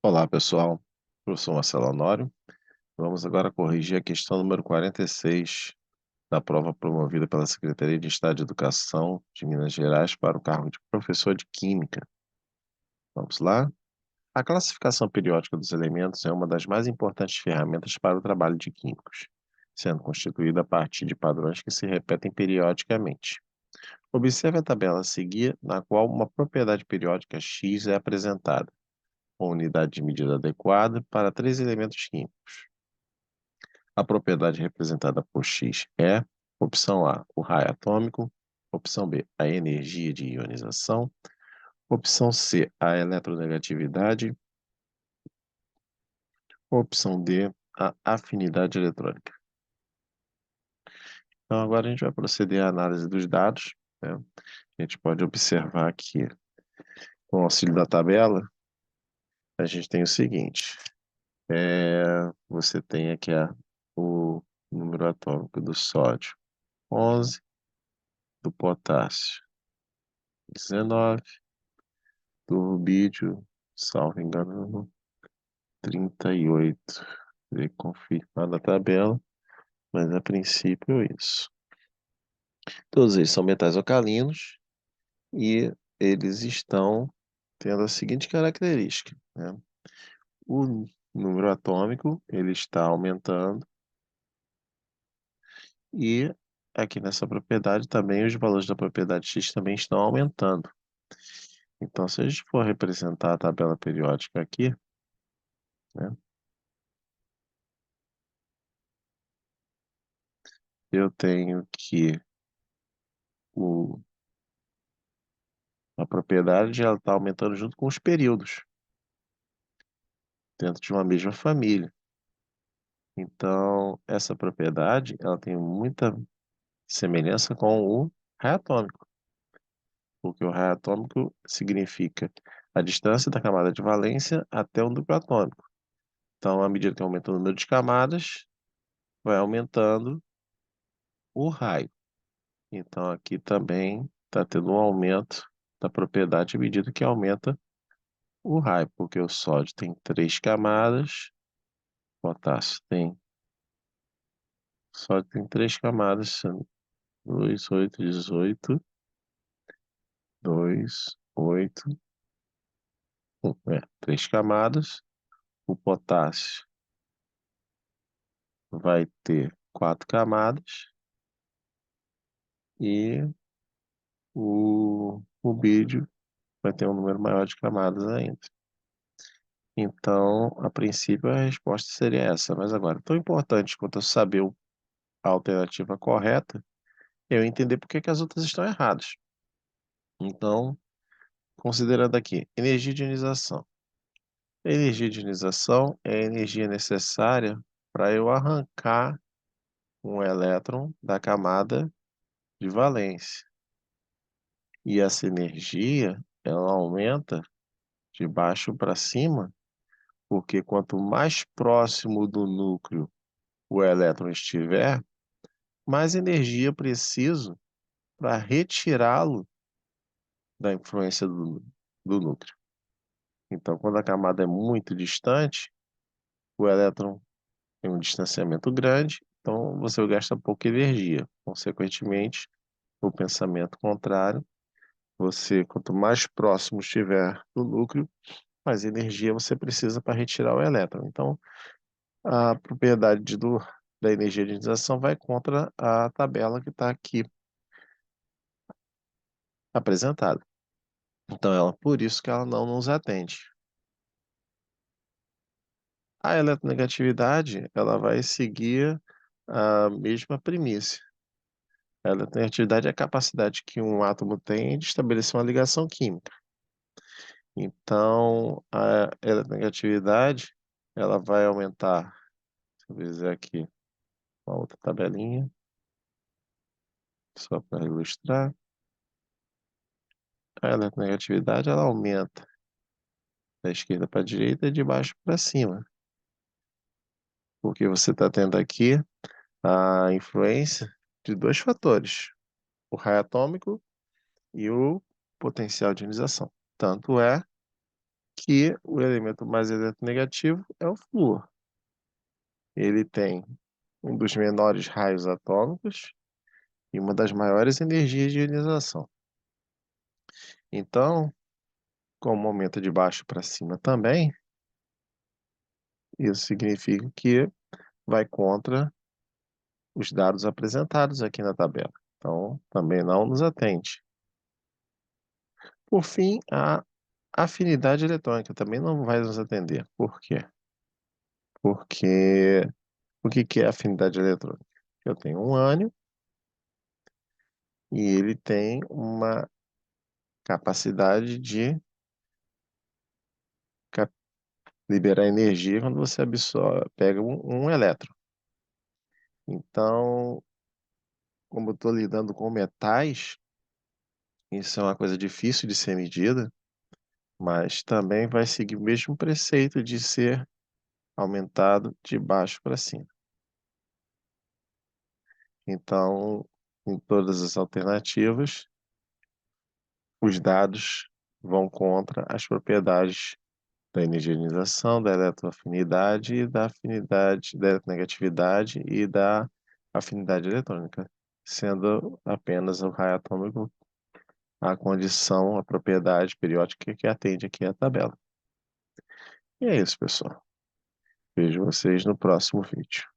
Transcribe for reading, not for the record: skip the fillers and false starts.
Olá, pessoal. Professor Marcelo Honório. Vamos agora corrigir a questão número 46 da prova promovida pela Secretaria de Estado de Educação de Minas Gerais para o cargo de professor de Química. Vamos lá? A classificação periódica dos elementos é uma das mais importantes ferramentas para o trabalho de químicos, sendo constituída a partir de padrões que se repetem periodicamente. Observe a tabela a seguir, na qual uma propriedade periódica X é apresentada, com unidade de medida adequada para três elementos químicos. A propriedade representada por X é: opção A, o raio atômico; opção B, a energia de ionização; opção C, a eletronegatividade; opção D, a afinidade eletrônica. Então, agora a gente vai proceder à análise dos dados, né? A gente pode observar aqui, com o auxílio da tabela, a gente tem o seguinte: você tem aqui o número atômico do sódio, 11, do potássio, 19, do rubídio, salvo engano, 38. Vou confirmar na tabela, mas a princípio é isso. Todos eles são metais alcalinos e eles estão tendo a seguinte característica, né? O número atômico ele está aumentando e aqui nessa propriedade também os valores da propriedade X também estão aumentando. Então, se a gente for representar a tabela periódica aqui, né, eu tenho que a propriedade ela está aumentando junto com os períodos dentro de uma mesma família. Então, essa propriedade ela tem muita semelhança com o raio atômico, porque o raio atômico significa a distância da camada de valência até o núcleo atômico. Então, à medida que aumenta o número de camadas, vai aumentando o raio. Então, aqui também está tendo um aumento da propriedade à medida que aumenta o raio, porque o sódio tem 3 camadas, o potássio tem 3 camadas, sendo 2, 8, 18, 2, 8, 1. 3 camadas. O potássio vai ter 4 camadas e o rubídio vai ter um número maior de camadas ainda. Então, a princípio, a resposta seria essa. Mas agora, tão importante quanto eu saber a alternativa correta, é eu entender por que que as outras estão erradas. Então, considerando aqui, energia de ionização. A energia de ionização é a energia necessária para eu arrancar um elétron da camada de valência. E essa energia, ela aumenta de baixo para cima, porque quanto mais próximo do núcleo o elétron estiver, mais energia preciso para retirá-lo da influência do núcleo. Então, quando a camada é muito distante, o elétron tem um distanciamento grande, então você gasta pouca energia. Consequentemente, o pensamento contrário, quanto mais próximo estiver do núcleo, mais energia você precisa para retirar o elétron. Então, a propriedade da energia de ionização vai contra a tabela que está aqui apresentada. Então, por isso que ela não nos atende. A eletronegatividade, ela vai seguir a mesma premissa. A eletronegatividade é a capacidade que um átomo tem de estabelecer uma ligação química. Então, a eletronegatividade, ela vai aumentar. Deixa eu ver aqui uma outra tabelinha, só para ilustrar. A eletronegatividade, ela aumenta da esquerda para a direita e de baixo para cima. Porque você está tendo aqui a influência de dois fatores, o raio atômico e o potencial de ionização. Tanto é que o elemento mais eletronegativo é o flúor. Ele tem um dos menores raios atômicos e uma das maiores energias de ionização. Então, como aumenta de baixo para cima também, isso significa que vai contra os dados apresentados aqui na tabela. Então, também não nos atende. Por fim, a afinidade eletrônica também não vai nos atender. Por quê? Porque o que que é afinidade eletrônica? Eu tenho um ânion e ele tem uma capacidade de liberar energia quando você absorve, pega um elétron. Então, como eu estou lidando com metais, isso é uma coisa difícil de ser medida, mas também vai seguir o mesmo preceito de ser aumentado de baixo para cima. Então, em todas as alternativas, os dados vão contra as propriedades da energianização, da eletroafinidade e da afinidade, da eletronegatividade e da afinidade eletrônica, sendo apenas o raio atômico a condição, a propriedade periódica que atende aqui a tabela. E é isso, pessoal. Vejo vocês no próximo vídeo.